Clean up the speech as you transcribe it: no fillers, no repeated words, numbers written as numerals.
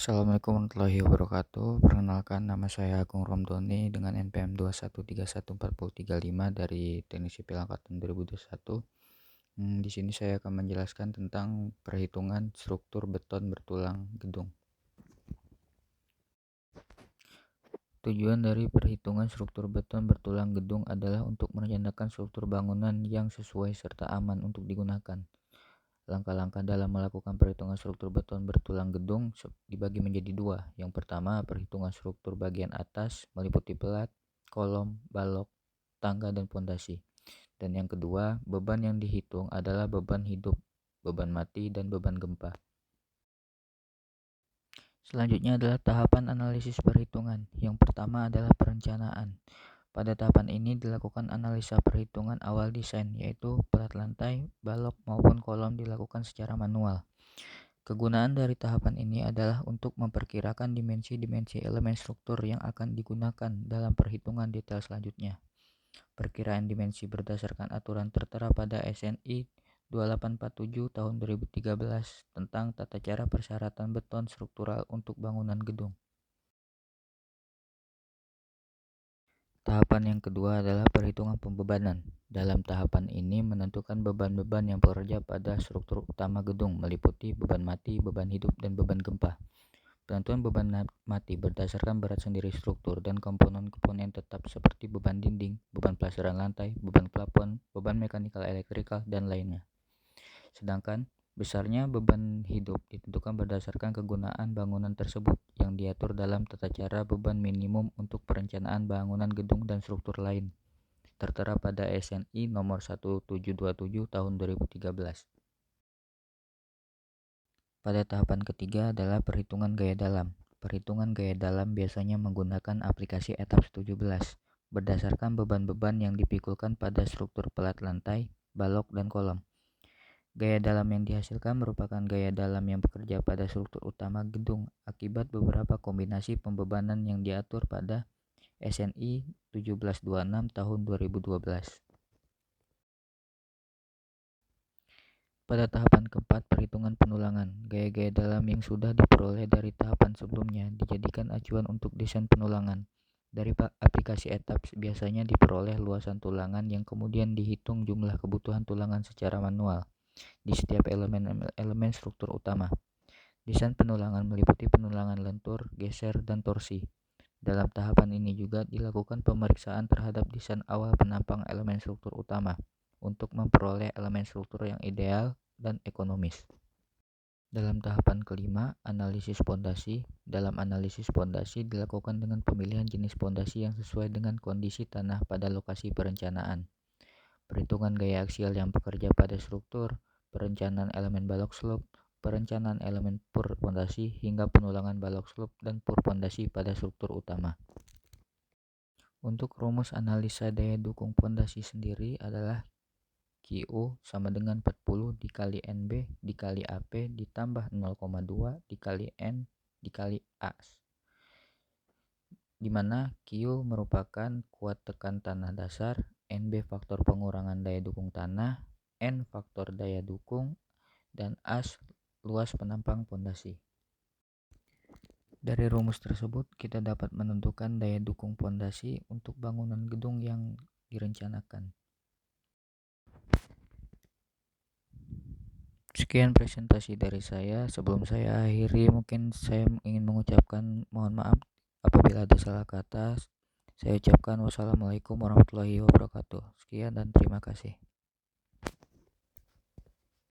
Assalamualaikum warahmatullahi wabarakatuh. Perkenalkan, nama saya Agung Romdoni dengan NPM 2131435 dari Teknik Sipil Angkatan 2021. Di sini saya akan menjelaskan tentang perhitungan struktur beton bertulang gedung. Tujuan dari perhitungan struktur beton bertulang gedung adalah untuk merencanakan struktur bangunan yang sesuai serta aman untuk digunakan. Langkah-langkah dalam melakukan perhitungan struktur beton bertulang gedung dibagi menjadi dua. Yang pertama, perhitungan struktur bagian atas meliputi pelat, kolom, balok, tangga, dan pondasi. Dan yang kedua, beban yang dihitung adalah beban hidup, beban mati, dan beban gempa. Selanjutnya adalah tahapan analisis perhitungan. Yang pertama adalah perencanaan. Pada tahapan ini dilakukan analisa perhitungan awal desain, yaitu pelat lantai, balok, maupun kolom dilakukan secara manual. Kegunaan dari tahapan ini adalah untuk memperkirakan dimensi-dimensi elemen struktur yang akan digunakan dalam perhitungan detail selanjutnya. Perkiraan dimensi berdasarkan aturan tertera pada SNI 2847 tahun 2013 tentang tata cara persyaratan beton struktural untuk bangunan gedung. Tahapan yang kedua adalah perhitungan pembebanan. Dalam tahapan ini menentukan beban-beban yang bekerja pada struktur utama gedung meliputi beban mati, beban hidup, dan beban gempa. Penentuan beban mati berdasarkan berat sendiri struktur dan komponen-komponen tetap seperti beban dinding, beban pelasaran lantai, beban plafon, beban mekanikal elektrikal, dan lainnya. Sedangkan besarnya beban hidup ditentukan berdasarkan kegunaan bangunan tersebut yang diatur dalam tata cara beban minimum untuk perencanaan bangunan gedung dan struktur lain, tertera pada SNI nomor 1727 tahun 2013. Pada tahapan ketiga adalah perhitungan gaya dalam. Perhitungan gaya dalam biasanya menggunakan aplikasi ETABS 17 berdasarkan beban-beban yang dipikulkan pada struktur pelat lantai, balok, dan kolom. Gaya dalam yang dihasilkan merupakan gaya dalam yang bekerja pada struktur utama gedung akibat beberapa kombinasi pembebanan yang diatur pada SNI 1726 tahun 2012. Pada tahapan keempat, perhitungan penulangan. Gaya-gaya dalam yang sudah diperoleh dari tahapan sebelumnya dijadikan acuan untuk desain penulangan. Dari aplikasi ETABS biasanya diperoleh luasan tulangan yang kemudian dihitung jumlah kebutuhan tulangan secara manual di setiap elemen struktur utama. Desain penulangan meliputi penulangan lentur, geser, dan torsi. Dalam tahapan ini juga dilakukan pemeriksaan terhadap desain awal penampang elemen struktur utama untuk memperoleh elemen struktur yang ideal dan ekonomis. Dalam tahapan kelima, analisis pondasi. Dalam analisis pondasi dilakukan dengan pemilihan jenis pondasi yang sesuai dengan kondisi tanah pada lokasi perencanaan. Perhitungan gaya aksial yang bekerja pada struktur, perencanaan elemen balok slope, perencanaan elemen pur pondasi, hingga penulangan balok slope dan pur pondasi pada struktur utama. Untuk rumus analisa daya dukung pondasi sendiri adalah QU sama dengan 40 dikali NB dikali AP ditambah 0,2 dikali N dikali A, di mana Q merupakan kuat tekan tanah dasar, NB faktor pengurangan daya dukung tanah, N faktor daya dukung, dan A luas penampang pondasi. Dari rumus tersebut kita dapat menentukan daya dukung pondasi untuk bangunan gedung yang direncanakan. Sekian presentasi dari saya. Sebelum saya akhiri, mungkin saya ingin mengucapkan mohon maaf apabila ada salah kata. Saya ucapkan wassalamualaikum warahmatullahi wabarakatuh. Sekian dan terima kasih.